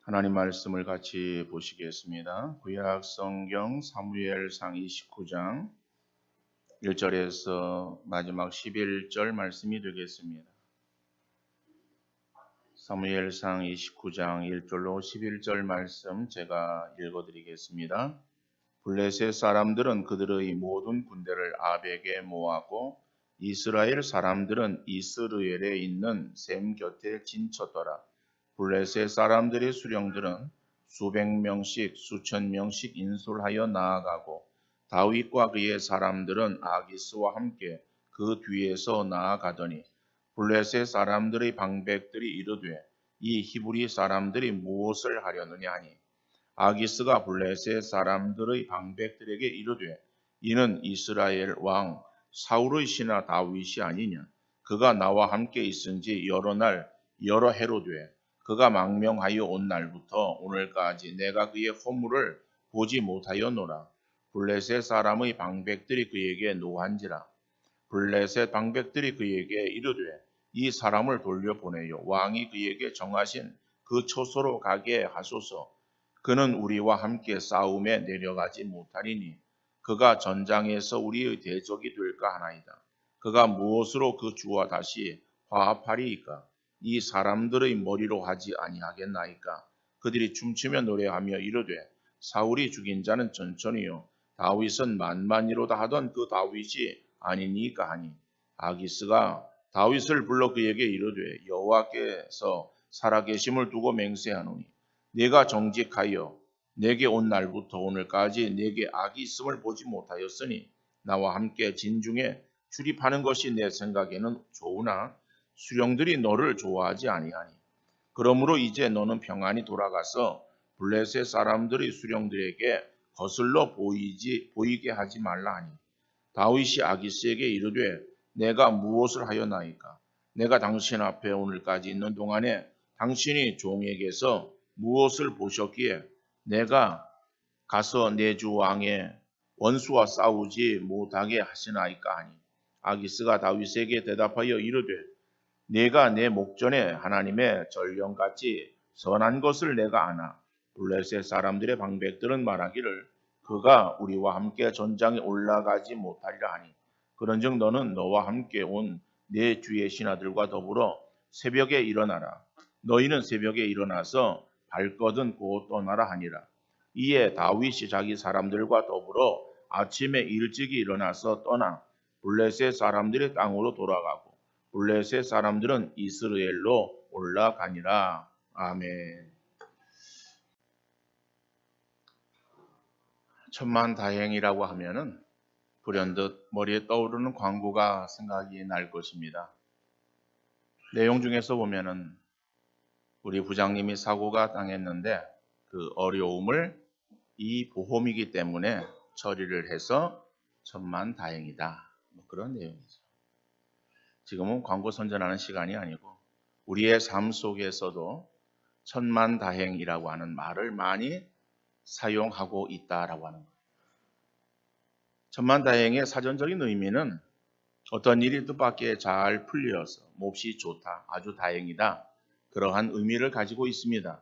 하나님 말씀을 같이 보시겠습니다. 구약 성경 사무엘상 29장 1절에서 마지막 11절 말씀이 되겠습니다. 사무엘상 29장 1절로 11절 말씀 제가 읽어드리겠습니다. 블레셋 사람들은 그들의 모든 군대를 아벡에 모았고 이스라엘 사람들은 이스르엘에 있는 셈 곁에 진쳤더라. 블레셋 사람들의 수령들은 수백 명씩 수천 명씩 인솔하여 나아가고 다윗과 그의 사람들은 아기스와 함께 그 뒤에서 나아가더니 블레셋 사람들의 방백들이 이르되 이 히브리 사람들이 무엇을 하려느냐 하니 아기스가 블레셋 사람들의 방백들에게 이르되 이는 이스라엘 왕 사울의 신하 다윗이 아니냐. 그가 나와 함께 있은지 여러 날 여러 해로 돼 그가 망명하여 온 날부터 오늘까지 내가 그의 허물을 보지 못하였노라. 블레셋 사람의 방백들이 그에게 노한지라. 블레셋 방백들이 그에게 이르되 이 사람을 돌려보내요. 왕이 그에게 정하신 그 처소로 가게 하소서. 그는 우리와 함께 싸움에 내려가지 못하리니 그가 전장에서 우리의 대적이 될까 하나이다. 그가 무엇으로 그 주와 다시 화합하리이까? 이 사람들의 머리로 하지 아니하겠나이까? 그들이 춤추며 노래하며 이르되 사울이 죽인 자는 천천히요 다윗은 만만이로다 하던 그 다윗이 아니니까 하니 아기스가 다윗을 불러 그에게 이르되 여호와께서 살아계심을 두고 맹세하노니 내가 정직하여 내게 온 날부터 오늘까지 내게 악이 있음을 보지 못하였으니 나와 함께 진중에 출입하는 것이 내 생각에는 좋으나 수령들이 너를 좋아하지 아니하니 그러므로 이제 너는 평안히 돌아가서 블레셋 사람들의 수령들에게 거슬러 보이게 하지 말라 하니 다윗이 아기스에게 이르되 내가 무엇을 하였나이까? 내가 당신 앞에 오늘까지 있는 동안에 당신이 종에게서 무엇을 보셨기에 내가 가서 내 주 왕의 원수와 싸우지 못하게 하시나이까 하니 아기스가 다윗에게 대답하여 이르되 내가 내 목전에 하나님의 전령같이 선한 것을 내가 아나 블레셋 사람들의 방백들은 말하기를 그가 우리와 함께 전장에 올라가지 못하리라 하니 그런즉 너는 너와 함께 온 내 주의 신하들과 더불어 새벽에 일어나라. 너희는 새벽에 일어나서 발거든 곧 떠나라 하니라. 이에 다윗이 자기 사람들과 더불어 아침에 일찍이 일어나서 떠나 블레셋 사람들의 땅으로 돌아가고 블레셋 사람들은 이스라엘로 올라가니라. 아멘. 천만다행이라고 하면은 불현듯 머리에 떠오르는 광고가 생각이 날 것입니다. 내용 중에서 보면은 우리 부장님이 사고가 당했는데 그 어려움을 이 보험이기 때문에 처리를 해서 천만다행이다. 그런 내용이죠. 지금은 광고 선전하는 시간이 아니고 우리의 삶 속에서도 천만다행이라고 하는 말을 많이 사용하고 있다라고 하는 거예요. 천만다행의 사전적인 의미는 어떤 일이 뜻밖의 잘 풀려서 몹시 좋다, 아주 다행이다. 그러한 의미를 가지고 있습니다.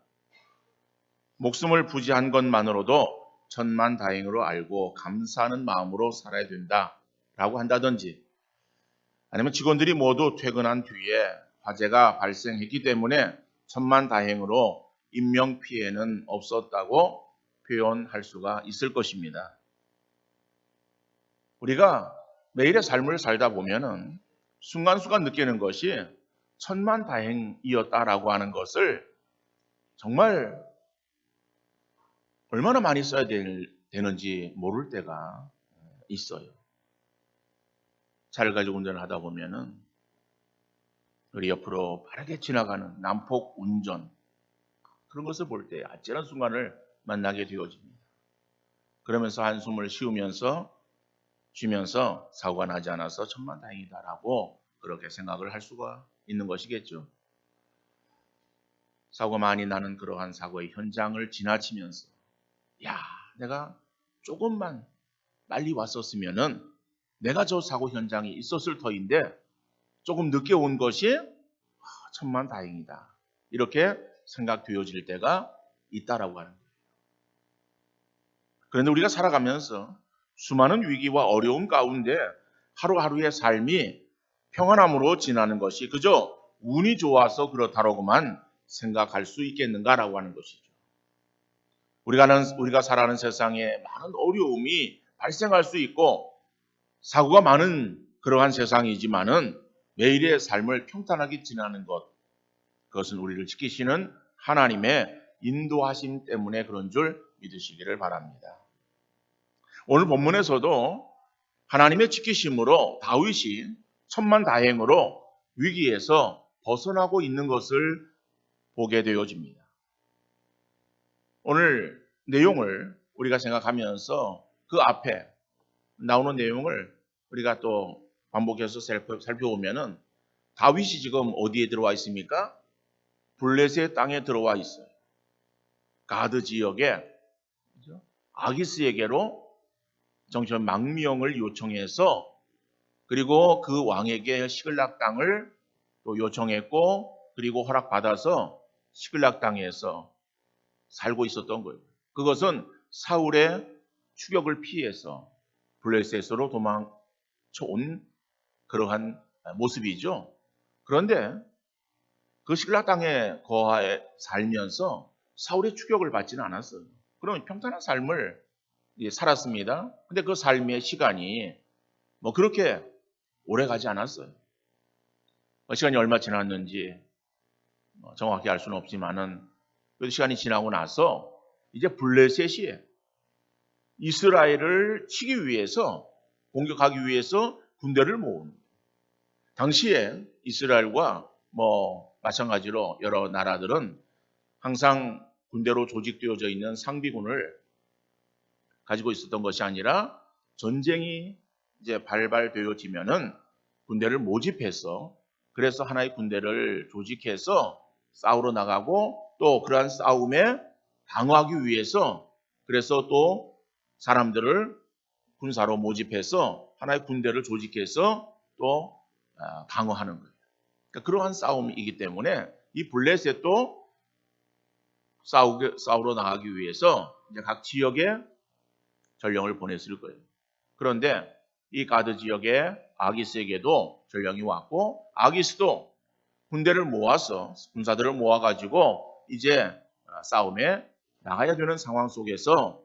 목숨을 부지한 것만으로도 천만다행으로 알고 감사하는 마음으로 살아야 된다라고 한다든지 아니면 직원들이 모두 퇴근한 뒤에 화재가 발생했기 때문에 천만다행으로 인명피해는 없었다고 표현할 수가 있을 것입니다. 우리가 매일의 삶을 살다 보면은 순간순간 느끼는 것이 천만다행이었다라고 하는 것을 정말 얼마나 많이 써야 되는지 모를 때가 있어요. 차를 가지고 운전을 하다 보면은 우리 옆으로 빠르게 지나가는 난폭 운전 그런 것을 볼 때 아찔한 순간을 만나게 되어집니다. 그러면서 한숨을 쉬면서 사고가 나지 않아서 천만다행이다라고 그렇게 생각을 할 수가 있는 것이겠죠. 사고가 많이 나는 그러한 사고의 현장을 지나치면서 내가 조금만 빨리 왔었으면은 내가 저 사고 현장에 있었을 터인데 조금 늦게 온 것이 천만다행이다. 이렇게 생각되어질 때가 있다라고 하는 거예요. 그런데 우리가 살아가면서 수많은 위기와 어려움 가운데 하루하루의 삶이 평안함으로 지나는 것이 그저 운이 좋아서 그렇다라고만 생각할 수 있겠는가라고 하는 것이죠. 우리가 살아가는 세상에 많은 어려움이 발생할 수 있고 사고가 많은 그러한 세상이지만은 매일의 삶을 평탄하게 지나는 것, 그것은 우리를 지키시는 하나님의 인도하심 때문에 그런 줄 믿으시기를 바랍니다. 오늘 본문에서도 하나님의 지키심으로 다윗이 천만다행으로 위기에서 벗어나고 있는 것을 보게 되어집니다. 오늘 내용을 우리가 생각하면서 그 앞에 나오는 내용을 우리가 또 반복해서 살펴보면은 다윗이 지금 어디에 들어와 있습니까? 블레셋 땅에 들어와 있어요. 가드 지역에 아기스에게로 정치적 망명을 요청해서 그리고 그 왕에게 시글락 땅을 또 요청했고 그리고 허락받아서 시글락 땅에서 살고 있었던 거예요. 그것은 사울의 추격을 피해서 블레셋으로 도망쳐온 그러한 모습이죠. 그런데 그 시글락 땅에 거하에 살면서 사울의 추격을 받지는 않았어요. 그러면 평탄한 삶을 살았습니다. 근데 그 삶의 시간이 그렇게 오래 가지 않았어요. 시간이 얼마 지났는지 정확히 알 수는 없지만은 그 시간이 지나고 나서 이제 블레셋이 이스라엘을 치기 위해서 공격하기 위해서 군대를 모으는 거예요. 당시에 이스라엘과 마찬가지로 여러 나라들은 항상 군대로 조직되어져 있는 상비군을 가지고 있었던 것이 아니라 전쟁이 이제 발발되어지면은 군대를 모집해서 그래서 하나의 군대를 조직해서 싸우러 나가고 또 그러한 싸움에 방어하기 위해서 그래서 또 사람들을 군사로 모집해서 하나의 군대를 조직해서 또 방어하는 거예요. 그러니까 그러한 싸움이기 때문에 이 블레셋도 싸우러 나가기 위해서 이제 각 지역에 전령을 보냈을 거예요. 그런데 이 가드 지역에 아기스에게도 전령이 왔고 아기스도 군대를 모아서 군사들을 모아가지고 이제 싸움에 나가야 되는 상황 속에서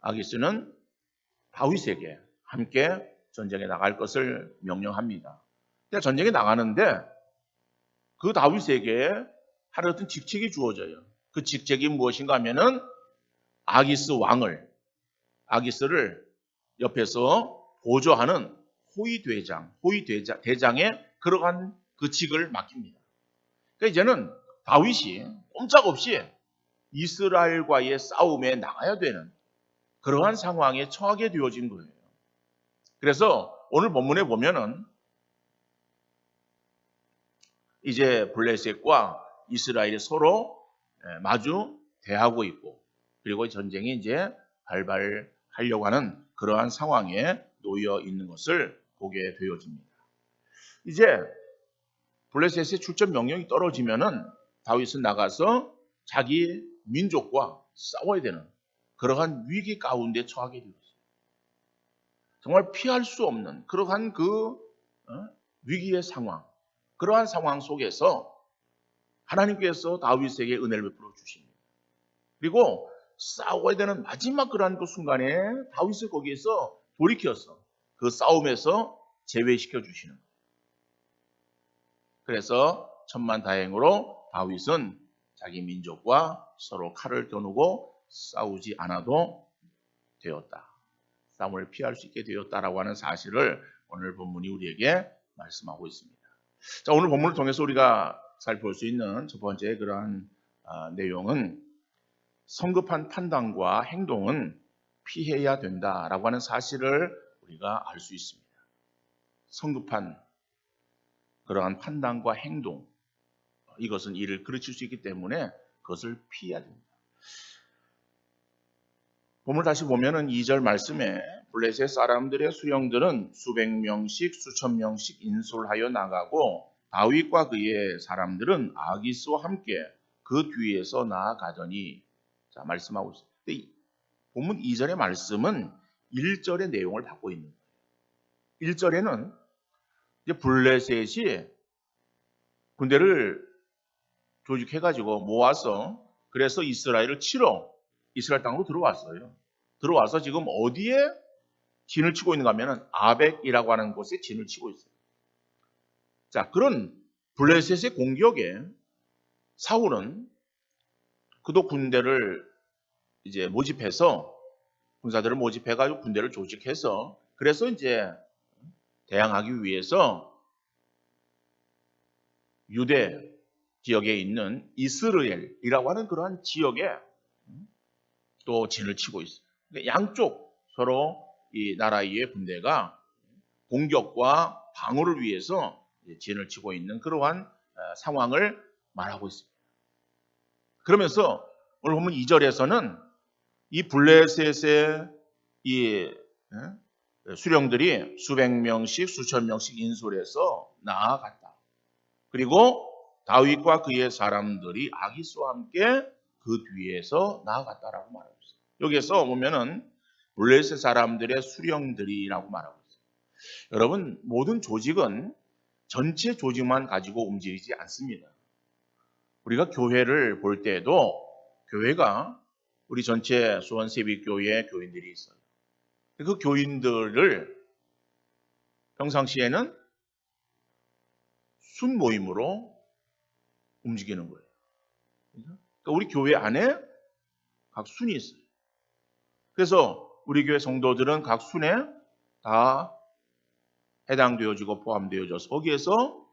아기스는 다윗에게 함께 전쟁에 나갈 것을 명령합니다. 근데 전쟁에 나가는데 그 다윗에게 하루 어떤 직책이 주어져요. 그 직책이 무엇인가 하면은 아기스를 옆에서 보조하는 대장의 그러한 그 직을 맡깁니다. 그러니까 이제는 다윗이 꼼짝없이 이스라엘과의 싸움에 나가야 되는 그러한 상황에 처하게 되어진 거예요. 그래서 오늘 본문에 보면은 이제 블레셋과 이스라엘이 서로 마주 대하고 있고 그리고 전쟁이 이제 발발하려고 하는 그러한 상황에 놓여 있는 것을 보게 되어집니다. 이제 블레셋의 출전 명령이 떨어지면은 다윗은 나가서 자기 민족과 싸워야 되는 그러한 위기 가운데 처하게 되었어요. 정말 피할 수 없는 그러한 그 위기의 상황, 그러한 상황 속에서 하나님께서 다윗에게 은혜를 베풀어 주십니다. 그리고 싸워야 되는 마지막 그러한 그 순간에 다윗을 거기에서 돌이켜서 그 싸움에서 제외시켜 주시는 거예요. 그래서 천만다행으로 다윗은 자기 민족과 서로 칼을 겨누고 싸우지 않아도 되었다. 싸움을 피할 수 있게 되었다라고 하는 사실을 오늘 본문이 우리에게 말씀하고 있습니다. 자, 오늘 본문을 통해서 우리가 살펴볼 수 있는 첫 번째 그러한 내용은 성급한 판단과 행동은 피해야 된다라고 하는 사실을 우리가 알 수 있습니다. 성급한 그러한 판단과 행동, 이것은 이를 그르칠 수 있기 때문에 그것을 피해야 됩니다. 본문을 다시 보면은 2절 말씀에 블레셋 사람들의 수령들은 수백 명씩 수천 명씩 인솔하여 나가고 다윗과 그의 사람들은 아기스와 함께 그 뒤에서 나아가더니 자 말씀하고 있어요. 근데 본문 2절의 말씀은 1절의 내용을 받고 있는 거예요. 1절에는 이제 블레셋이 군대를 조직해가지고 모아서 그래서 이스라엘을 치러 이스라엘 땅으로 들어왔어요. 들어와서 지금 어디에 진을 치고 있는가 하면 아벡이라고 하는 곳에 진을 치고 있어요. 자, 그런 블레셋의 공격에 사울은 그도 군대를 이제 모집해서 군사들을 모집해가지고 군대를 조직해서 그래서 이제 대항하기 위해서 유대 지역에 있는 이스라엘이라고 하는 그러한 지역에 또 진을 치고 있어요. 양쪽 서로 이 나라의 군대가 공격과 방어를 위해서 진을 치고 있는 그러한 상황을 말하고 있습니다. 그러면서 오늘 보면 2절에서는 이 블레셋의 이 수령들이 수백 명씩 수천 명씩 인솔해서 나아갔다. 그리고 다윗과 그의 사람들이 아기스와 함께 그 뒤에서 나아갔다라고 말하고 있어요. 여기에서 보면은 블레셋 사람들의 수령들이라고 말하고 있어요. 여러분, 모든 조직은 전체 조직만 가지고 움직이지 않습니다. 우리가 교회를 볼 때에도 교회가 우리 전체 수원세비교회 교인들이 있어요. 그 교인들을 평상시에는 순 모임으로 움직이는 거예요. 그러니까 우리 교회 안에 각 순이 있어요. 그래서 우리 교회 성도들은 각 순에 다 해당되어지고 포함되어져서 거기에서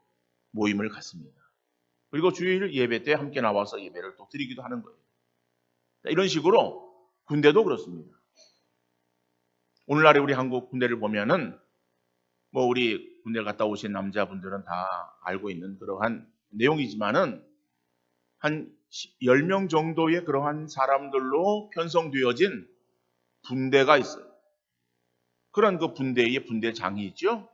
모임을 갖습니다. 그리고 주일 예배 때 함께 나와서 예배를 또 드리기도 하는 거예요. 이런 식으로 군대도 그렇습니다. 오늘날의 우리 한국 군대를 보면은 뭐 우리 군대 갔다 오신 남자분들은 다 알고 있는 그러한 내용이지만은 한 10명 정도의 그러한 사람들로 편성되어진 분대가 있어요. 그런 그 분대의 분대장이 있죠.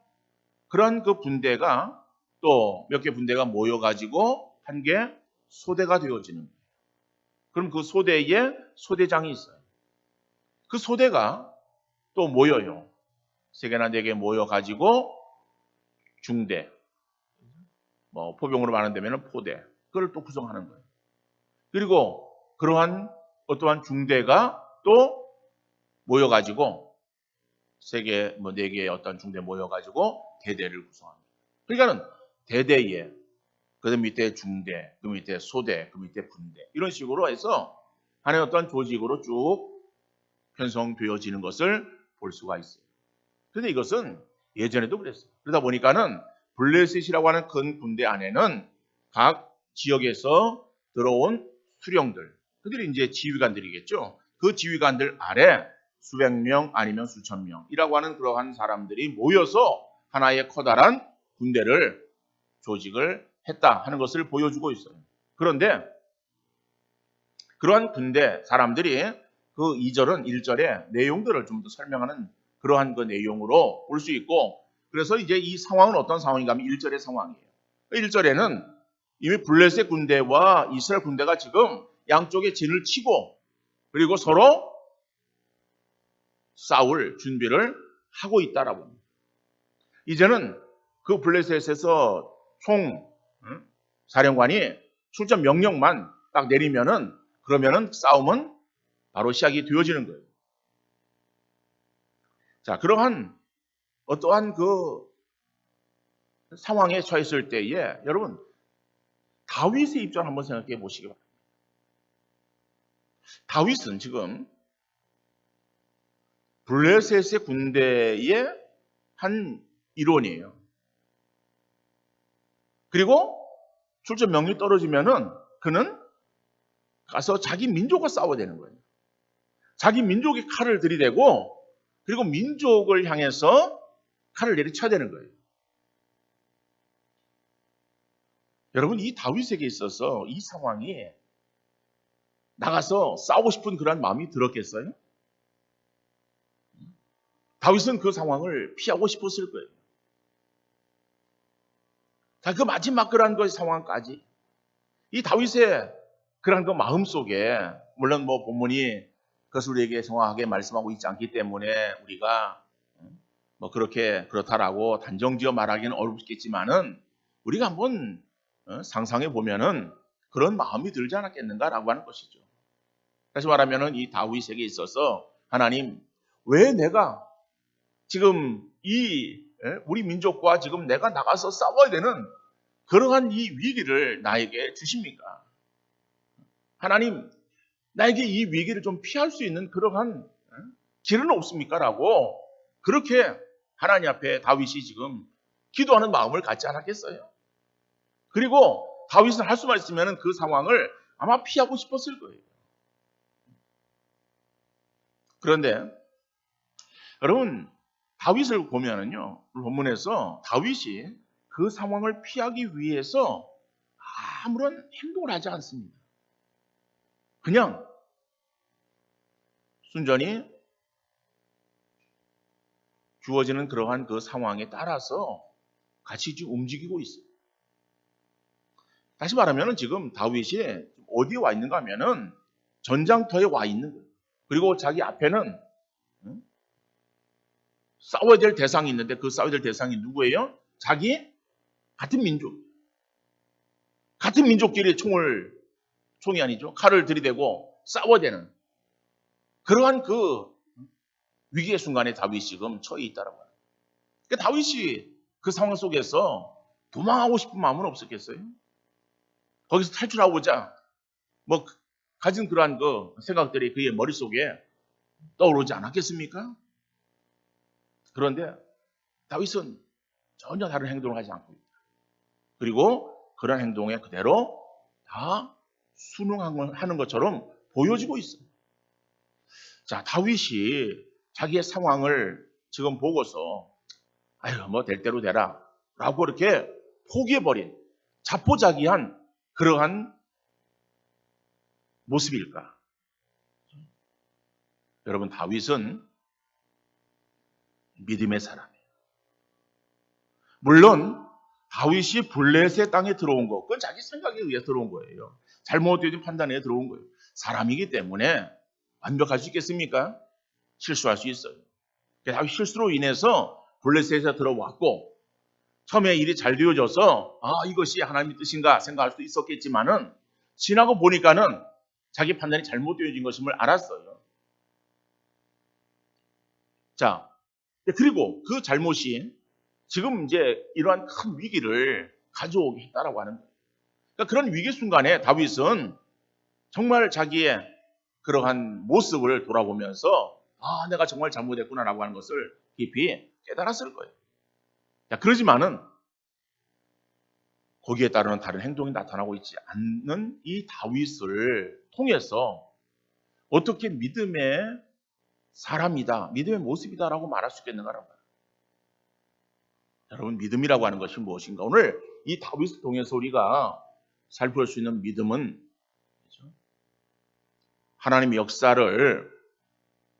그런 그 분대가 또 몇 개 분대가 모여가지고 한 개 소대가 되어지는 거예요. 그럼 그 소대에 소대장이 있어요. 그 소대가 또 모여요. 3개나 4개 모여가지고 중대, 뭐 포병으로 말한다면 포대, 그걸 또 구성하는 거예요. 그리고 그러한 어떠한 중대가 또 모여가지고 3개, 뭐 4개의 어떤 중대 모여가지고 대대를 구성합니다. 그러니까는 대대에 그 밑에 중대, 그 밑에 소대, 그 밑에 분대 이런 식으로 해서 하나의 어떤 조직으로 쭉 편성되어지는 것을 볼 수가 있어요. 그런데 이것은 예전에도 그랬어요. 그러다 보니까는 블레셋이라고 하는 큰 군대 안에는 각 지역에서 들어온 수령들, 그들이 이제 지휘관들이겠죠. 그 지휘관들 아래 수백 명 아니면 수천 명이라고 하는 그러한 사람들이 모여서 하나의 커다란 군대를 조직을 했다 하는 것을 보여주고 있어요. 그런데 그러한 군대 사람들이 그 2절은 1절의 내용들을 좀 더 설명하는 그러한 그 내용으로 볼 수 있고, 그래서 이제 이 상황은 어떤 상황인가 하면 1절의 상황이에요. 1절에는 이미 블레셋 군대와 이스라엘 군대가 지금 양쪽에 진을 치고 그리고 서로 싸울 준비를 하고 있다라고 합니다. 이제는 그 블레셋에서 총 사령관이 출전 명령만 딱 내리면은 그러면은 싸움은 바로 시작이 되어지는 거예요. 자, 그러한 어떠한 그 상황에 처했을 때에 여러분 다윗의 입장 한번 생각해 보시기 바랍니다. 다윗은 지금 블레셋의 군대의 한 일원이에요. 그리고 출전 명령이 떨어지면은 그는 가서 자기 민족과 싸워야 되는 거예요. 자기 민족이 칼을 들이대고 그리고 민족을 향해서 칼을 내리쳐야 되는 거예요. 여러분, 이 다윗에게 있어서 이 상황이 나가서 싸우고 싶은 그런 마음이 들었겠어요? 다윗은 그 상황을 피하고 싶었을 거예요. 자, 그 마지막 그런 그 상황까지 이 다윗의 그런 그 마음 속에 물론 뭐 본문이 그것을 우리에게 정확하게 말씀하고 있지 않기 때문에 우리가 뭐 그렇다라고 단정지어 말하기는 어렵겠지만은 우리가 한번 상상해 보면은 그런 마음이 들지 않았겠는가라고 하는 것이죠. 다시 말하면은 이 다윗에게 있어서 하나님 왜 내가 지금 우리 민족과 지금 내가 나가서 싸워야 되는 그러한 이 위기를 나에게 주십니까? 하나님 나에게 이 위기를 좀 피할 수 있는 그러한 길은 없습니까? 라고 그렇게 하나님 앞에 다윗이 지금 기도하는 마음을 갖지 않았겠어요? 그리고 다윗은 할 수만 있으면 그 상황을 아마 피하고 싶었을 거예요. 그런데 여러분 다윗을 보면은요, 본문에서 다윗이 그 상황을 피하기 위해서 아무런 행동을 하지 않습니다. 그냥 순전히 주어지는 그러한 그 상황에 따라서 같이 지금 움직이고 있어요. 다시 말하면 지금 다윗이 어디에 와 있는가 하면은 전장터에 와 있는 거예요. 그리고 자기 앞에는 싸워야 될 대상이 있는데 그 싸워야 될 대상이 누구예요? 자기 같은 민족. 같은 민족끼리 총이 아니죠. 칼을 들이대고 싸워야 되는 그러한 그 위기의 순간에 다윗이 지금 처해 있다라고 해요. 그러니까 다윗이 그 상황 속에서 도망하고 싶은 마음은 없었겠어요? 거기서 탈출하고자 뭐 가진 그러한 그 생각들이 그의 머릿속에 떠오르지 않았겠습니까? 그런데 다윗은 전혀 다른 행동을 하지 않고 있다. 그리고 그런 행동에 그대로 다 순응하는 것처럼 보여지고 있어요. 자, 다윗이 자기의 상황을 지금 보고서 아유 뭐 될 대로 되라 라고 이렇게 포기해버린 자포자기한 그러한 모습일까? 여러분 다윗은 믿음의 사람이에요. 물론 다윗이 블레셋 땅에 들어온 거 그건 자기 생각에 의해 들어온 거예요. 잘못된 판단에 들어온 거예요. 사람이기 때문에 완벽할 수 있겠습니까? 실수할 수 있어요. 다윗 실수로 인해서 블레셋에 들어왔고 처음에 일이 잘 되어져서 이것이 하나님의 뜻인가 생각할 수도 있었겠지만은 지나고 보니까는 자기 판단이 잘못되어진 것임을 알았어요. 자, 그리고 그 잘못이 지금 이제 이러한 큰 위기를 가져오게 했다라고 하는 거예요. 그러니까 그런 위기 순간에 다윗은 정말 자기의 그러한 모습을 돌아보면서 내가 정말 잘못했구나라고 하는 것을 깊이 깨달았을 거예요. 자, 그러지만은 거기에 따르는 다른 행동이 나타나고 있지 않는 이 다윗을 통해서 어떻게 믿음의 사람이다, 믿음의 모습이다라고 말할 수 있겠는가라고 말해요. 여러분 믿음이라고 하는 것이 무엇인가? 오늘 이 다윗을 통해서 우리가 살펴볼 수 있는 믿음은 하나님의 역사를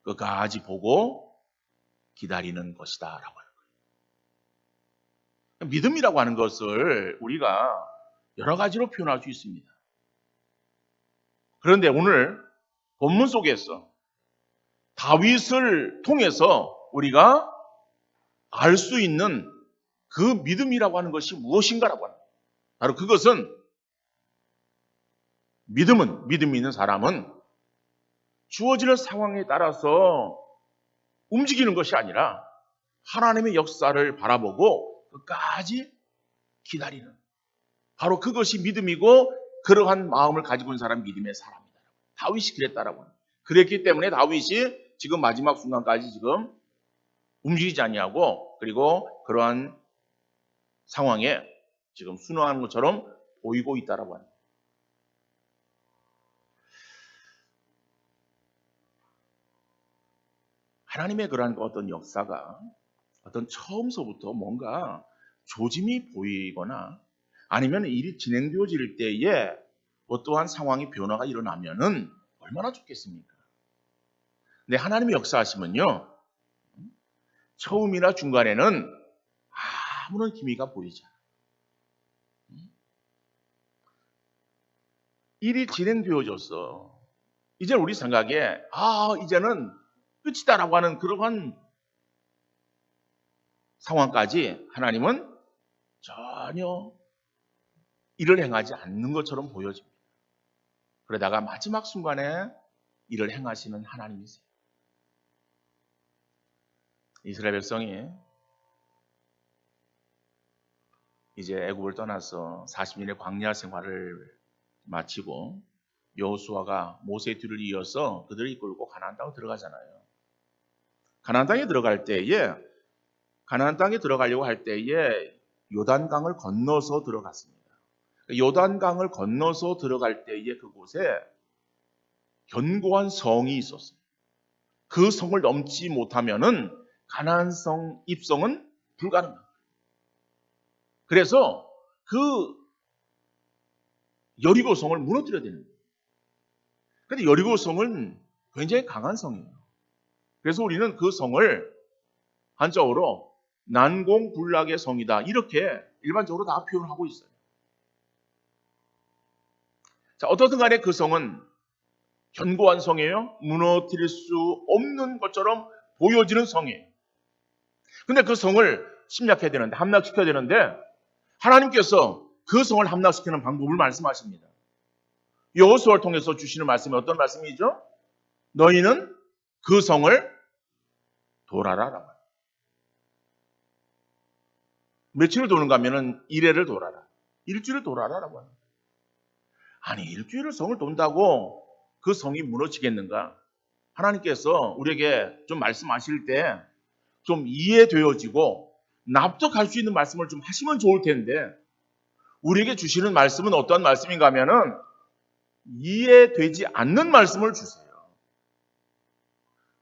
끝까지 보고 기다리는 것이다 라고 하는 거예요. 믿음이라고 하는 것을 우리가 여러 가지로 표현할 수 있습니다. 그런데 오늘 본문 속에서 다윗을 통해서 우리가 알 수 있는 그 믿음이라고 하는 것이 무엇인가라고 합니다. 바로 그것은 믿음 있는 사람은 주어지는 상황에 따라서 움직이는 것이 아니라 하나님의 역사를 바라보고 끝까지 기다리는 바로 그것이 믿음이고 그러한 마음을 가지고 있는 사람이 믿음의 사람이다. 다윗이 그랬다라고 합니다. 그랬기 때문에 다윗이 지금 마지막 순간까지 지금 움직이지 아니하고 그리고 그러한 상황에 지금 순응하는 것처럼 보이고 있다라고 합니다. 하나님의 그러한 어떤 역사가 어떤 처음서부터 뭔가 조짐이 보이거나 아니면 일이 진행되어질 때에 어떠한 상황이 변화가 일어나면은 얼마나 좋겠습니까? 근데 하나님의 역사하시면요 처음이나 중간에는 아무런 기미가 보이지 않아요. 일이 진행되어졌어. 이제 우리 생각에 이제는 끝이다라고 하는 그러한 상황까지 하나님은 전혀 일을 행하지 않는 것처럼 보여집니다. 그러다가 마지막 순간에 일을 행하시는 하나님이세요. 이스라엘 백성이 이제 애굽을 떠나서 40년의 광야 생활을 마치고 여호수아가 모세의 뒤를 이어서 그들을 이끌고 가나안 땅에 들어가잖아요. 가나안 땅에 들어갈 때에 가나안 땅에 들어가려고 할 때에 요단강을 건너서 들어갔습니다. 요단강을 건너서 들어갈 때에 그곳에 견고한 성이 있었어요. 그 성을 넘지 못하면은 가나안 성 입성은 불가능합니다. 그래서 그 여리고 성을 무너뜨려야 되는 거예요. 그런데 여리고 성은 굉장히 강한 성이에요. 그래서 우리는 그 성을 한자어로 난공불락의 성이다, 이렇게 일반적으로 다 표현하고 있어요. 자, 어떻든 간에 그 성은 견고한 성이에요. 무너뜨릴 수 없는 것처럼 보여지는 성이에요. 근데 그 성을 침략해야 되는데, 함락시켜야 되는데, 하나님께서 그 성을 함락시키는 방법을 말씀하십니다. 여호수아를 통해서 주시는 말씀이 어떤 말씀이죠? 너희는 그 성을 돌아라. 며칠을 도는가 하면은 1회를 돌아라. 일주일을 돌아라라고 합니다. 아니, 일주일을 성을 돈다고 그 성이 무너지겠는가? 하나님께서 우리에게 좀 말씀하실 때 좀 이해되어지고 납득할 수 있는 말씀을 좀 하시면 좋을 텐데, 우리에게 주시는 말씀은 어떤 말씀인가 하면은 이해되지 않는 말씀을 주세요.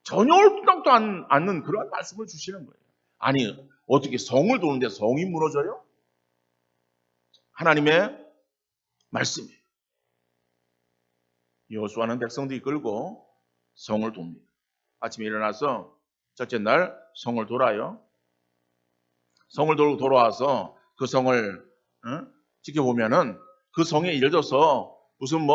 전혀 옳지도 않는 그런 말씀을 주시는 거예요. 아니, 어떻게 성을 도는데 성이 무너져요? 하나님의 말씀이에요. 여호수아는 백성들 이끌고 성을 돕니다. 아침에 일어나서 첫째 날 성을 돌아요. 성을 돌고 돌아와서 그 성을 지켜보면은 그 성에 예를 들어서 무슨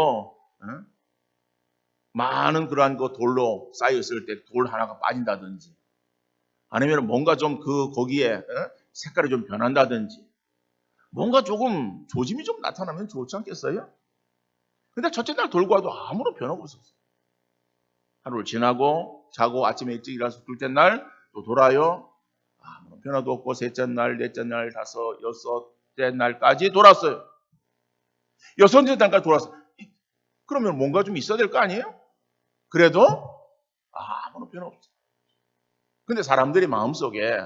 많은 그러한 그 돌로 쌓여있을 때 돌 하나가 빠진다든지, 아니면 뭔가 좀 거기에 색깔이 좀 변한다든지, 뭔가 조금 조짐이 좀 나타나면 좋지 않겠어요? 근데 첫째 날 돌고 와도 아무런 변화가 없었어요. 하루를 지나고 자고 아침에 일찍 일어나서 둘째 날 또 돌아요. 아무런 변화도 없고 셋째 날, 넷째 날, 다섯, 여섯째 날까지 돌았어요. 여섯째 날까지 돌았어요. 그러면 뭔가 좀 있어야 될 거 아니에요? 그래도 아무런 변화 없어요. 근데 사람들이 마음속에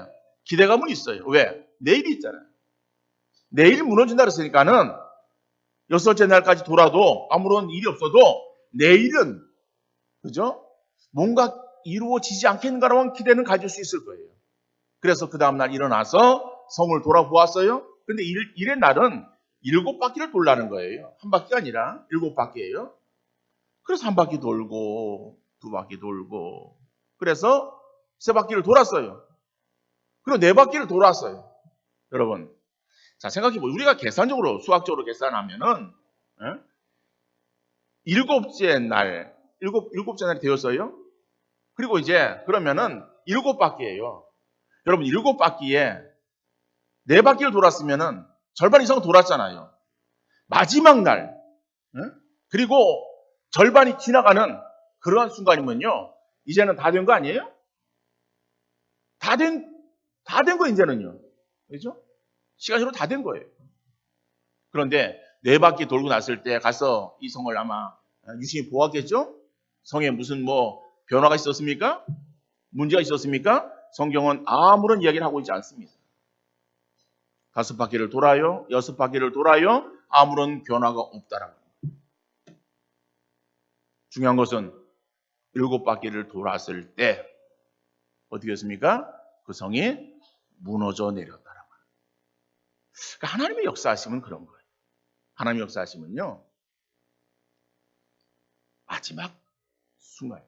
기대감은 있어요. 왜? 내일이 있잖아요. 내일 무너진다 그랬으니까는 여섯째 날까지 돌아도 아무런 일이 없어도 내일은, 그죠? 뭔가 이루어지지 않겠는가라는 기대는 가질 수 있을 거예요. 그래서 그 다음날 일어나서 성을 돌아보았어요. 근데 일의 날은 7바퀴를 돌라는 거예요. 한 바퀴가 아니라 7바퀴예요. 그래서 한 바퀴 돌고, 2바퀴 돌고, 그래서 3바퀴를 돌았어요. 그리고 4바퀴를 돌았어요. 여러분, 자, 생각해보세요. 우리가 계산적으로, 수학적으로 계산하면은, 7째 날이 되었어요. 그리고 이제, 그러면은, 7바퀴예요. 여러분, 7바퀴에 4바퀴를 돌았으면은, 절반 이상 돌았잖아요. 마지막 날, 그리고 절반이 지나가는 그러한 순간이면요, 이제는 다 된 거 아니에요? 다 된 거, 이제는요. 그죠? 시간으로 다 된 거예요. 그런데 4바퀴 돌고 났을 때 가서 이 성을 아마 유심히 보았겠죠? 성에 무슨 변화가 있었습니까? 문제가 있었습니까? 성경은 아무런 이야기를 하고 있지 않습니다. 5바퀴를 돌아요, 6바퀴를 돌아요, 아무런 변화가 없다라고. 중요한 것은 7바퀴를 돌았을 때 어떻게 했습니까? 그 성이 무너져 내렸다라고. 그러니까 하나님의 역사하심은 그런 거예요. 하나님의 역사하심은요, 마지막 순간.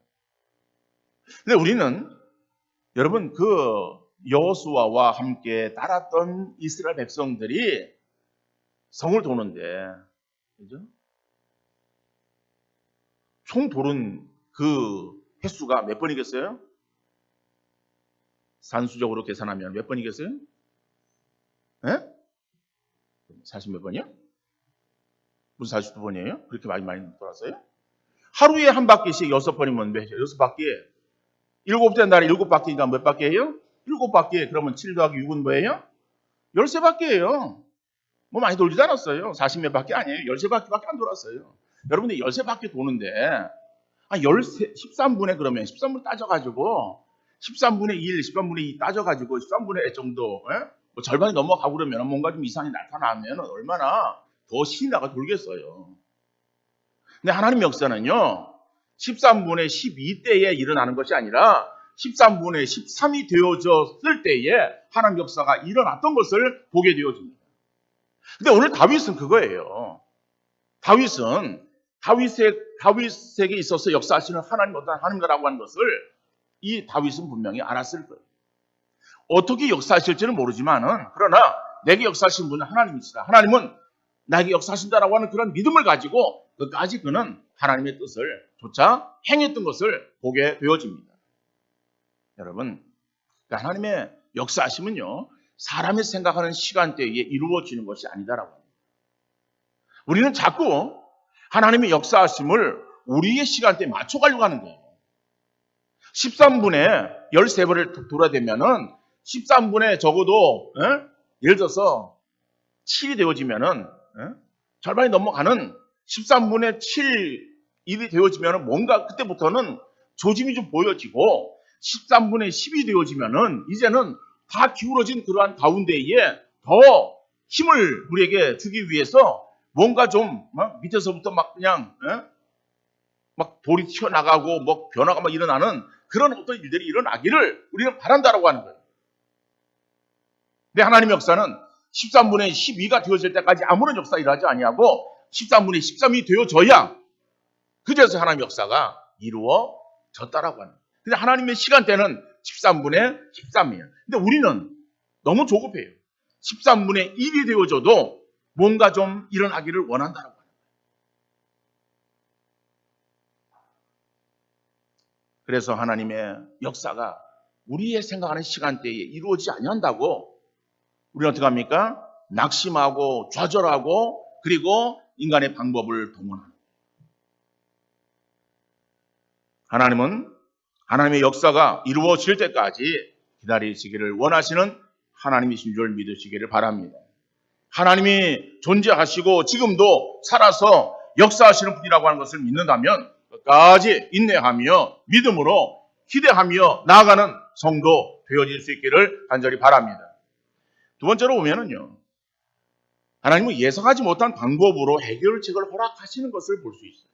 근데 우리는, 여러분, 그 여호수아와 함께 따랐던 이스라엘 백성들이 성을 도는데, 그죠? 총 돌은 그 횟수가 몇 번이겠어요? 산수적으로 계산하면 몇 번이겠어요? 예? 40 몇 번이요? 무슨 42번이에요? 그렇게 많이 돌았어요? 하루에 한 바퀴씩 6번이면 몇이죠? 6바퀴에 7째 날에 7바퀴니까 몇 바퀴예요? 7바퀴에 그러면 7 더하기 6은 뭐예요? 13바퀴예요. 뭐 많이 돌지도 않았어요. 40 몇 바퀴 아니에요. 13바퀴밖에 안 돌았어요. 여러분들 13바퀴 도는데 13분의 그러면 13분 따져가지고 13분의 1, 13분의 2 따져가지고 13분의 1 정도 뭐 절반이 넘어가고 그러면 뭔가 좀 이상이 나타나면 얼마나 더 신나가 돌겠어요. 근데 하나님 역사는요 13분의 12대에 일어나는 것이 아니라 13분의 13이 되어졌을 때에 하나님 역사가 일어났던 것을 보게 되어집니다. 근데 오늘 다윗은 그거예요. 다윗은 다윗에게 있어서 역사하시는 하나님 어떤 하나님이라고 하는 것을 이 다윗은 분명히 알았을 거예요. 어떻게 역사하실지는 모르지만은 그러나 내게 역사하신 분은 하나님이시다. 하나님은 나에게 역사하신다라고 하는 그런 믿음을 가지고 끝까지 그는 하나님의 뜻을 조차 행했던 것을 보게 되어집니다. 여러분, 하나님의 역사하심은요 사람이 생각하는 시간대에 이루어지는 것이 아니다라고 합니다. 우리는 자꾸 하나님의 역사하심을 우리의 시간대에 맞춰가려고 하는 거예요. 13분에 13번을 돌아대면은 13분에 적어도 예를 들어서 7이 되어지면은 절반이 넘어가는 13분의 7 일이 되어지면은 뭔가 그때부터는 조짐이 좀 보여지고 13분의 10이 되어지면은 이제는 다 기울어진 그러한 가운데에 더 힘을 우리에게 주기 위해서 뭔가 좀 밑에서부터 막 그냥 막 돌이 튀어나가고 뭐 변화가 막 일어나는 그런 어떤 일들이 일어나기를 우리는 바란다라고 하는 거예요. 근데 하나님의 역사는 13분의 12가 되어질 때까지 아무런 역사 일하지 아니하고 13분의 13이 되어져야 그제서 하나님의 역사가 이루어졌다라고 하는 거예요. 근데 하나님의 시간대는 13분의 13이에요. 근데 우리는 너무 조급해요. 13분의 1이 되어져도 뭔가 좀 일어나기를 원한다라고 하는 거예요. 그래서 하나님의 역사가 우리의 생각하는 시간대에 이루어지지 아니한다고 우리는 어떻게 합니까? 낙심하고 좌절하고 그리고 인간의 방법을 동원합니다. 하나님은 하나님의 역사가 이루어질 때까지 기다리시기를 원하시는 하나님이신 줄 믿으시기를 바랍니다. 하나님이 존재하시고 지금도 살아서 역사하시는 분이라고 하는 것을 믿는다면 끝까지 인내하며 믿음으로 기대하며 나아가는 성도 되어질 수 있기를 간절히 바랍니다. 두 번째로 보면은요, 하나님은 예상하지 못한 방법으로 해결책을 허락하시는 것을 볼 수 있어요.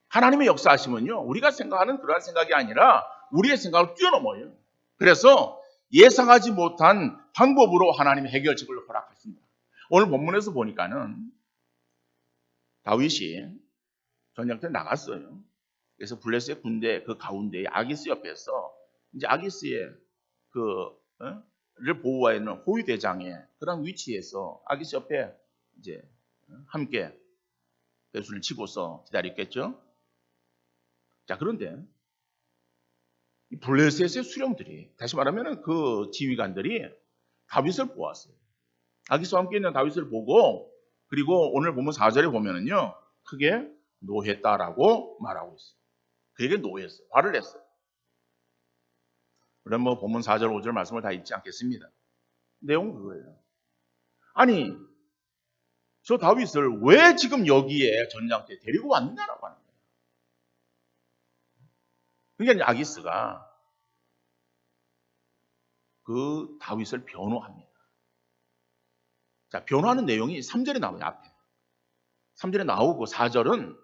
하나님의 역사하심은요, 우리가 생각하는 그러한 생각이 아니라 우리의 생각을 뛰어넘어요. 그래서 예상하지 못한 방법으로 하나님의 해결책을 허락하십니다. 오늘 본문에서 보니까는 다윗이 전쟁 때 나갔어요. 그래서 블레셋 군대 그 가운데에 아기스 옆에서 이제 아기스의 를 보호하여 있는 호위 대장의 그런 위치에서 아기스 옆에 이제 함께 배수를 치고서 기다렸겠죠. 자, 그런데 이 블레셋의 수령들이, 다시 말하면 그 지휘관들이 다윗을 보았어요. 아기스와 함께 있는 다윗을 보고, 그리고 오늘 보면 4절에 보면은요, 크게 노했다라고 말하고 있어요. 그에게 노했어요. 화를 냈어요. 물론 뭐 본문 4절, 5절 말씀을 다 읽지 않겠습니다. 내용은 그거예요. 아니, 저 다윗을 왜 지금 여기에 전장 때 데리고 왔느냐라고 하는 거예요. 그러니까 아기스가 그 다윗을 변호합니다. 자, 변호하는 내용이 3절에 나와요, 앞에. 3절에 나오고 4절은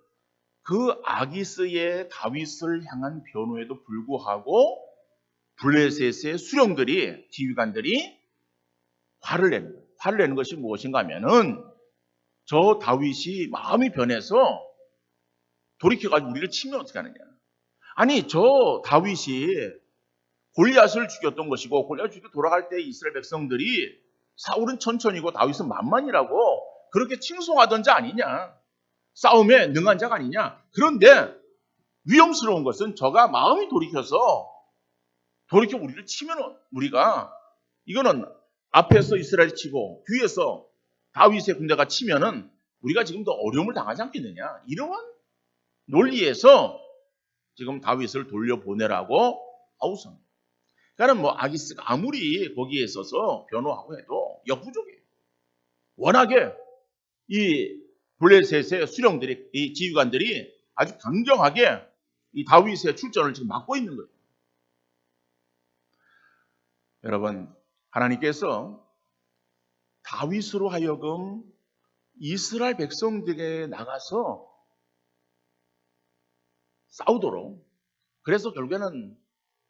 그 아기스의 다윗을 향한 변호에도 불구하고 블레셋의 수령들이, 지휘관들이 화를 내는 거예요. 화를 내는 것이 무엇인가 하면은 저 다윗이 마음이 변해서 돌이켜가지고 우리를 치면 어떻게 하느냐. 아니, 저 다윗이 골리앗을 죽였던 것이고 골리앗을 죽여 돌아갈 때 이스라엘 백성들이 사울은 천천히고 다윗은 만만이라고 그렇게 칭송하던 자 아니냐. 싸움에 능한 자가 아니냐. 그런데 위험스러운 것은 저가 마음이 돌이켜 우리를 치면 우리가 이거는 앞에서 이스라엘이 치고 뒤에서 다윗의 군대가 치면은 우리가 지금 더 어려움을 당하지 않겠느냐. 이러한 논리에서 지금 다윗을 돌려보내라고 아우성. 그러니까 뭐 아기스가 아무리 거기에 있어서 변호하고 해도 역부족이에요. 워낙에 이 블레셋의 수령들이, 이 지휘관들이 아주 강경하게 이 다윗의 출전을 지금 막고 있는 거예요. 여러분, 하나님께서 다윗으로 하여금 이스라엘 백성들에게 나가서 싸우도록, 그래서 결국에는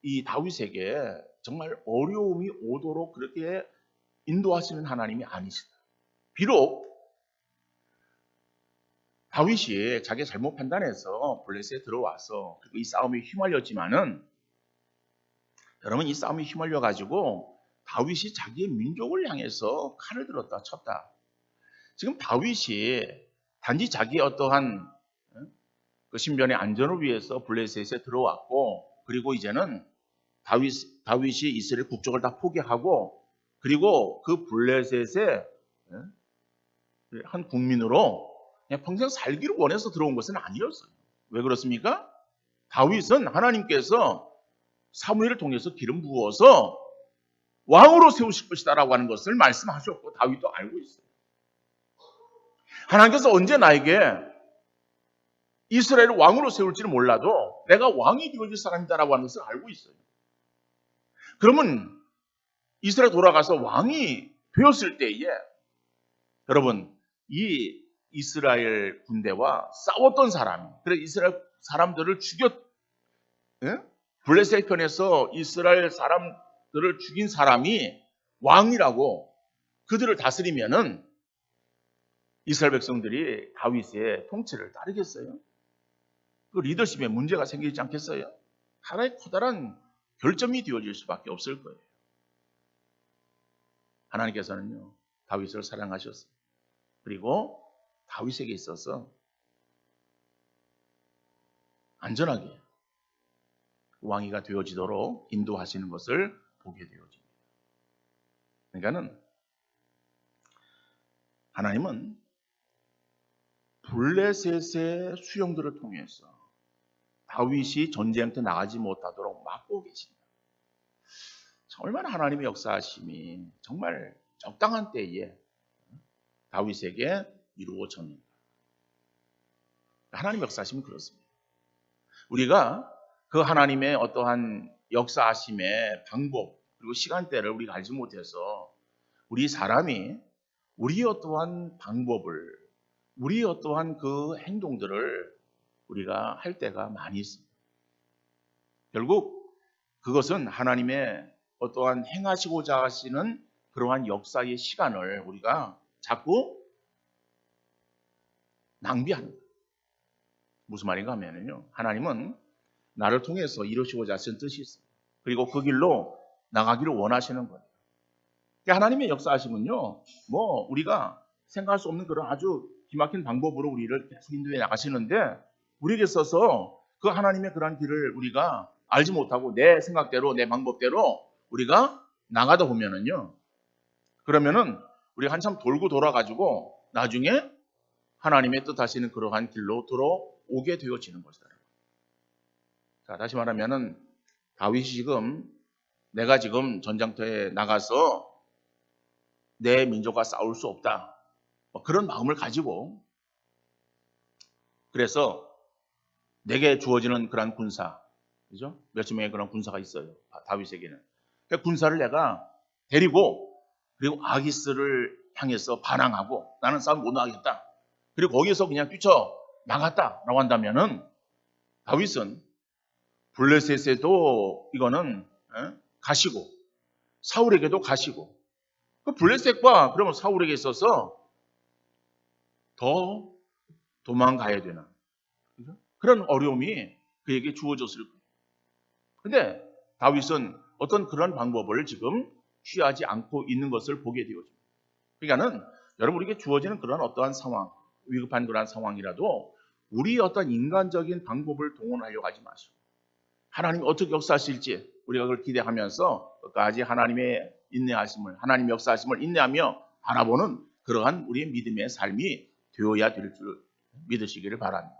이 다윗에게 정말 어려움이 오도록 그렇게 인도하시는 하나님이 아니시다. 비록 다윗이 자기 잘못 판단해서 블레셋에 들어와서 그리고 이 싸움에 휘말렸지만은, 여러분, 이 싸움에 휘말려 가지고 다윗이 자기의 민족을 향해서 칼을 들었다 쳤다. 지금 다윗이 단지 자기의 어떠한 그 신변의 안전을 위해서 블레셋에 들어왔고, 그리고 이제는 다윗이 이스라엘 국적을 다 포기하고, 그리고 그 블레셋의 한 국민으로 그냥 평생 살기를 원해서 들어온 것은 아니었어요. 왜 그렇습니까? 다윗은 하나님께서 사무엘을 통해서 기름 부어서 왕으로 세우실 것이다라고 하는 것을 말씀하셨고, 다윗도 알고 있어요. 하나님께서 언제 나에게 이스라엘을 왕으로 세울지는 몰라도 내가 왕이 되어질 사람이다라고 하는 것을 알고 있어요. 그러면 이스라엘 돌아가서 왕이 되었을 때에, 여러분, 이 이스라엘 군대와 싸웠던 사람이, 그래서 이스라엘 사람들을 블레셋 편에서 이스라엘 사람들을 죽인 사람이 왕이라고 그들을 다스리면은 이스라엘 백성들이 다윗의 통치를 따르겠어요? 그 리더십에 문제가 생기지 않겠어요? 하나의 커다란 결점이 되어질 수밖에 없을 거예요. 하나님께서는요, 다윗을 사랑하셨어요. 그리고 다윗에게 있어서 안전하게 왕위가 되어지도록 인도하시는 것을 보게 되어집니다. 그러니까는 하나님은 블레셋의 수령들을 통해서 다윗이 전쟁터 나가지 못하도록 막고 계십니다. 얼마나 하나님의 역사하심이 정말 적당한 때에 다윗에게 이루어졌는가. 하나님의 역사하심은 그렇습니다. 우리가 그 하나님의 어떠한 역사하심의 방법 그리고 시간대를 우리가 알지 못해서 우리 사람이 우리의 어떠한 방법을, 우리의 어떠한 그 행동들을 우리가 할 때가 많이 있습니다. 결국 그것은 하나님의 어떠한 행하시고자 하시는 그러한 역사의 시간을 우리가 자꾸 낭비하는 거예요. 무슨 말인가 하면요, 하나님은 나를 통해서 이루시고자 하시는 뜻이 있어요. 그리고 그 길로 나가기를 원하시는 거예요. 하나님의 역사하심은요, 뭐 우리가 생각할 수 없는 그런 아주 기막힌 방법으로 우리를 계속 인도해 나가시는데, 우리에게 있어서 그 하나님의 그런 길을 우리가 알지 못하고 내 생각대로 내 방법대로 우리가 나가다 보면은요, 그러면은 우리가 한참 돌고 돌아가지고 나중에 하나님의 뜻하시는 그러한 길로 들어오게 되어지는 것이다. 자, 다시 말하면은 다윗이 지금 내가 지금 전장터에 나가서 내 민족과 싸울 수 없다, 그런 마음을 가지고, 그래서 내게 주어지는 그런 군사, 그죠? 몇십 명의 그런 군사가 있어요. 다윗에게는. 그 군사를 내가 데리고 그리고 아기스를 향해서 반항하고 나는 싸움 못 나가겠다, 그리고 거기서 그냥 뛰쳐 나갔다라고 한다면은 다윗은 블레셋에도 이거는 가시고 사울에게도 가시고, 그 블레셋과 그러면 사울에게 있어서 더 도망가야 되는 그런 어려움이 그에게 주어졌을 거예요. 그런데 다윗은 어떤 그런 방법을 지금 취하지 않고 있는 것을 보게 되어집니다. 그러니까는 여러분, 우리에게 주어지는 그런 어떠한 상황, 위급한 그런 상황이라도 우리 어떤 인간적인 방법을 동원하려고 하지 마시고 하나님이 어떻게 역사하실지 우리가 그걸 기대하면서 끝까지 하나님의 인내하심을, 하나님의 역사하심을 인내하며 바라보는 그러한 우리의 믿음의 삶이 되어야 될 줄 믿으시기를 바랍니다.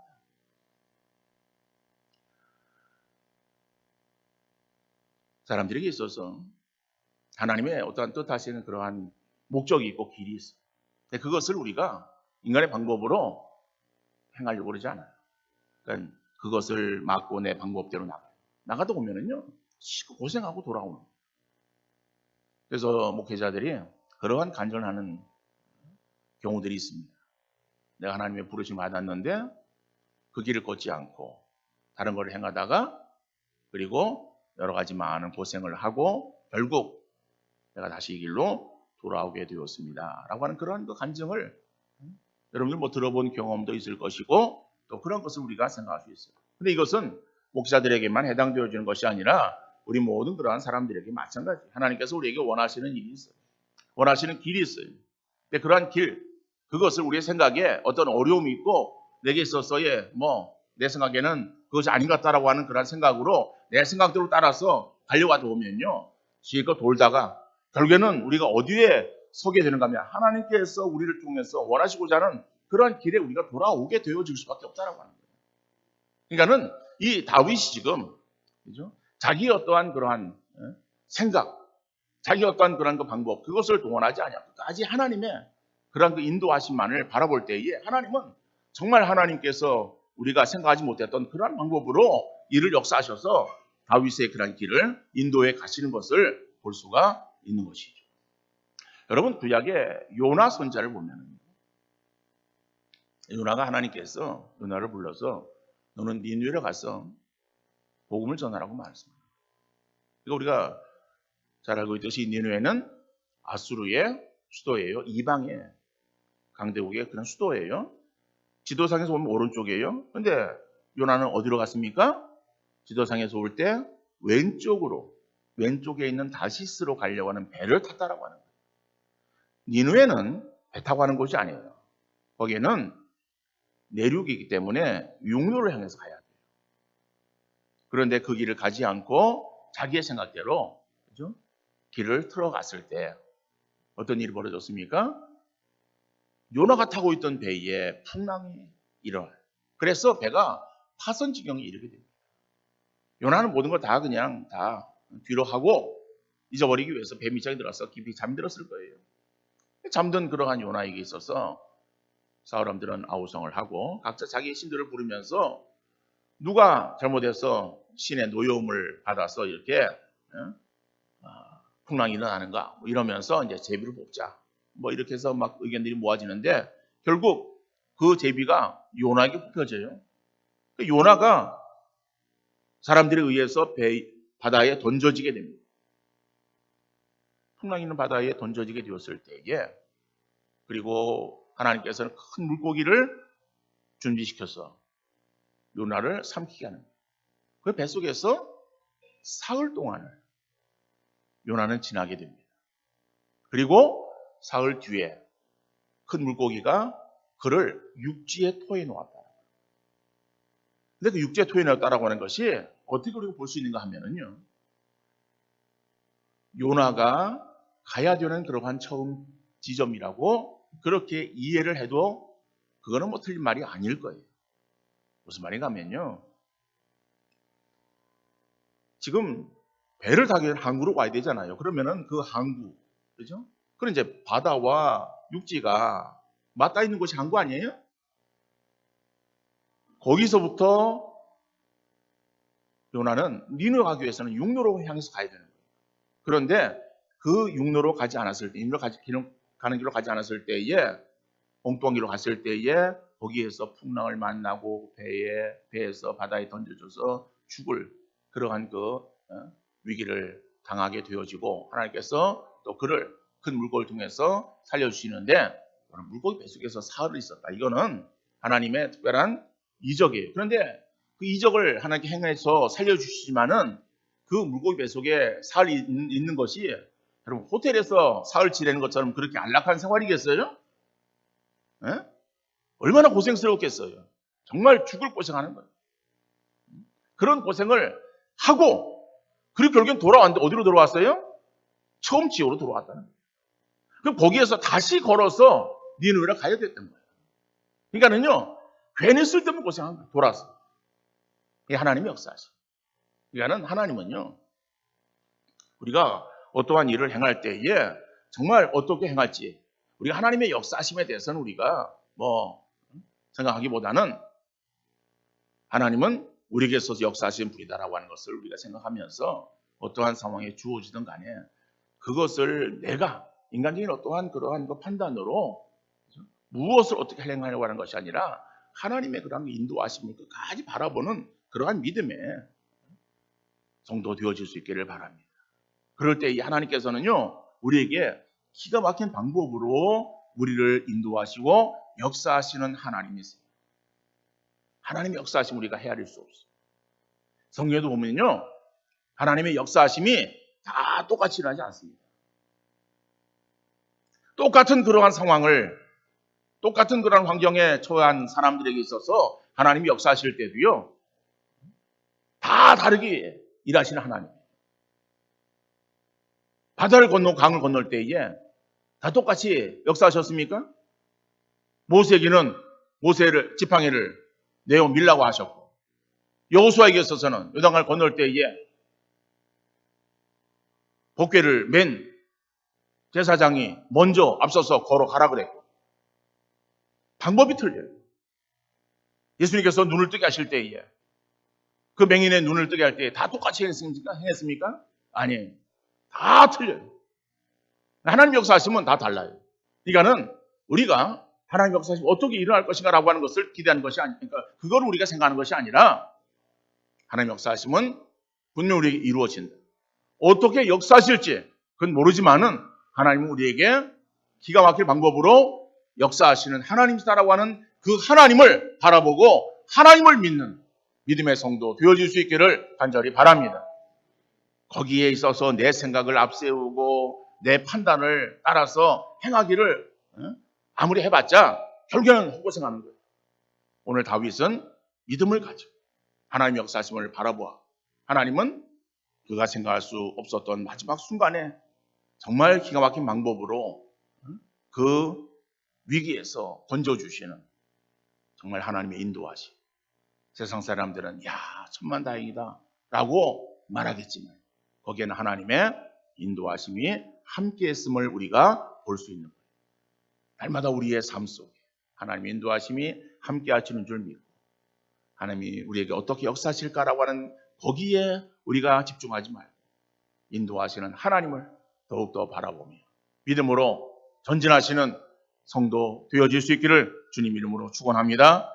사람들에게 있어서 하나님의 어떠한 뜻하시는 그러한 목적이 있고 길이 있어요. 근데 그것을 우리가 인간의 방법으로 행하려고 그러지 않아요. 그러니까 그것을 막고 내 방법대로 나가다 보면은요, 고생하고 돌아오는 거예요. 그래서 목회자들이 그러한 간절을 하는 경우들이 있습니다. 내가 하나님의 부르심을 받았는데 그 길을 걷지 않고 다른 걸 행하다가 그리고 여러 가지 많은 고생을 하고 결국 내가 다시 이 길로 돌아오게 되었습니다. 라고 하는 그러한 그 간증을 여러분들 뭐 들어본 경험도 있을 것이고 또 그런 것을 우리가 생각할 수 있어요. 근데 이것은 목사들에게만 해당되어지는 것이 아니라 우리 모든 그러한 사람들에게 마찬가지. 하나님께서 우리에게 원하시는 일이 있어요. 원하시는 길이 있어요. 근데 그러한 길, 그것을 우리의 생각에 어떤 어려움이 있고 내게 있어서의 내 생각에는 그것이 아닌 것 같다라고 하는 그런 생각으로 내 생각대로 따라서 가려고 보면요. 지혜껏 돌다가 결국에는 우리가 어디에 서게 되는가 하면 하나님께서 우리를 통해서 원하시고자 하는 그러한 길에 우리가 돌아오게 되어질 수밖에 없다라고 하는 거예요. 그러니까는 이 다윗이 지금 그죠? 자기 어떠한 그러한 생각, 자기 어떠한 그러한 그 방법 그것을 동원하지 않냐. 끝까지 하나님의 그러한 그 인도하심만을 바라볼 때에 하나님은 정말 하나님께서 우리가 생각하지 못했던 그러한 방법으로 이를 역사하셔서 다윗의 그러한 길을 인도해 가시는 것을 볼 수가 있는 것이죠. 여러분 구약의 요나 선자를 보면 요나가 하나님께서 요나를 불러서 너는 니느웨로 가서 복음을 전하라고 말했습니다. 그러니까 우리가 잘 알고 있듯이 니느웨는 아수르의 수도예요. 이방의 강대국의 그런 수도예요. 지도상에서 보면 오른쪽이에요. 그런데 요나는 어디로 갔습니까? 지도상에서 올 때 왼쪽에 있는 다시스로 가려고 하는 배를 탔다라고 하는 거예요. 니느웨는 배 타고 가는 곳이 아니에요. 거기에는 내륙이기 때문에 육로를 향해서 가야 돼요. 그런데 그 길을 가지 않고 자기의 생각대로 그죠? 길을 틀어갔을 때 어떤 일이 벌어졌습니까? 요나가 타고 있던 배에 풍랑이 일어나요. 그래서 배가 파선 지경에 이르게 됩니다. 요나는 모든 걸 다 그냥 다 뒤로 하고 잊어버리기 위해서 배 밑장에 들어가서 깊이 잠들었을 거예요. 잠든 그러한 요나에게 있어서 사람들은 아우성을 하고 각자 자기의 신들을 부르면서 누가 잘못해서 신의 노여움을 받아서 이렇게 풍랑이 일어나는가 이러면서 이제 제비를 뽑자. 이렇게 해서 막 의견들이 모아지는데 결국 그 제비가 요나에게 뽑혀져요. 요나가 사람들에 의해서 바다에 던져지게 됩니다. 풍랑 있는 바다에 던져지게 되었을 때에 그리고 하나님께서는 큰 물고기를 준비시켜서 요나를 삼키게 하는 거예요. 그 뱃속에서 사흘 동안을 요나는 지나게 됩니다. 그리고 사흘 뒤에 큰 물고기가 그를 육지에 토해 놓았다. 근데 그 육지에 토해 놓았다라고 하는 것이 어떻게 우리가 볼 수 있는가 하면은요. 요나가 가야 되는 그러한 처음 지점이라고 그렇게 이해를 해도 그거는 틀린 말이 아닐 거예요. 무슨 말인가 하면요. 지금 배를 타기 위해 항구로 와야 되잖아요. 그러면은 그 항구, 그죠? 그럼 이제 바다와 육지가 맞닿아 있는 곳이 항구 아니에요? 거기서부터 요나는 니느웨 가기 위해서는 육로로 향해서 가야 되는 거예요. 그런데 그 육로로 가지 않았을 때, 가는 길로 가지 않았을 때에, 엉뚱한 길로 갔을 때에 거기에서 풍랑을 만나고 배에서 바다에 던져져서 죽을 그러한 그 위기를 당하게 되어지고 하나님께서 또 그를 큰 물고기를 통해서 살려주시는데 물고기 뱃속에서 사흘을 있었다. 이거는 하나님의 특별한 이적이에요. 그런데 그 이적을 하나님께 행해서 살려주시지만은 그 물고기 뱃속에 사흘 있는 것이 여러분 호텔에서 사흘 지내는 것처럼 그렇게 안락한 생활이겠어요? 에? 얼마나 고생스러웠겠어요. 정말 죽을 고생하는 거예요. 그런 고생을 하고 그리고 결국엔 돌아왔는데 어디로 돌아왔어요? 처음 지옥으로 돌아왔다는 거예요. 그럼 거기에서 다시 걸어서 니느웨로 가야 됐던 거예요. 그러니까는요, 괜히 쓸데없는 고생한 거예요. 돌아서. 이게 하나님의 역사죠. 그러니까는 하나님은요, 우리가 어떠한 일을 행할 때에 정말 어떻게 행할지, 우리가 하나님의 역사심에 대해서는 우리가 생각하기보다는 하나님은 우리에게서 역사하신 분이다라고 하는 것을 우리가 생각하면서 어떠한 상황에 주어지든 간에 그것을 내가 인간적인 어떠한 그러한 그 판단으로 무엇을 어떻게 행하려고 하는 것이 아니라 하나님의 그런 인도하심을 끝까지 바라보는 그러한 믿음의 성도 되어질 수 있기를 바랍니다. 그럴 때 이 하나님께서는요, 우리에게 기가 막힌 방법으로 우리를 인도하시고 역사하시는 하나님이세요. 하나님의 역사하심 우리가 헤아릴 수 없어요. 성경에도 보면요, 하나님의 역사하심이 다 똑같이 일어나지 않습니다. 똑같은 그러한 상황을, 똑같은 그러한 환경에 처한 사람들에게 있어서 하나님이 역사하실 때도요, 다 다르게 일하시는 하나님. 바다를 건너 강을 건널 때에 다 똑같이 역사하셨습니까? 모세에게는 모세를 지팡이를 내어 밀라고 하셨고, 여호수아에게 있어서는 요단강을 건널 때에 복궤를 맨 제사장이 먼저 앞서서 걸어가라 그랬고, 방법이 틀려요. 예수님께서 눈을 뜨게 하실 때에 그 맹인의 눈을 뜨게 할 때 다 똑같이 행했습니까? 아니에요. 다 틀려요. 하나님 역사하시면 다 달라요. 그러니까는 우리가 하나님 역사하시면 어떻게 일어날 것인가라고 하는 것을 기대하는 것이 아니니까, 그러니까 그걸 우리가 생각하는 것이 아니라 하나님 역사하시면 분명 우리에게 이루어진다. 어떻게 역사하실지 그건 모르지만은 하나님은 우리에게 기가 막힐 방법으로 역사하시는 하나님이시다라고 하는 그 하나님을 바라보고 하나님을 믿는 믿음의 성도 되어질 수 있기를 간절히 바랍니다. 거기에 있어서 내 생각을 앞세우고 내 판단을 따라서 행하기를 아무리 해봤자 결국에는 헛고생하는 거예요. 오늘 다윗은 믿음을 가지고 하나님의 역사하심을 바라보아 하나님은 그가 생각할 수 없었던 마지막 순간에 정말 기가 막힌 방법으로 그 위기에서 건져주시는 정말 하나님의 인도하심. 세상 사람들은 야 천만다행이다 라고 말하겠지만 거기에는 하나님의 인도하심이 함께했음을 우리가 볼 수 있는 거예요. 날마다 우리의 삶 속에 하나님의 인도하심이 함께하시는 줄 믿고 하나님이 우리에게 어떻게 역사하실까라고 하는 거기에 우리가 집중하지 말고 인도하시는 하나님을 더욱더 바라보며 믿음으로 전진하시는 성도 되어질 수 있기를 주님 이름으로 축원합니다.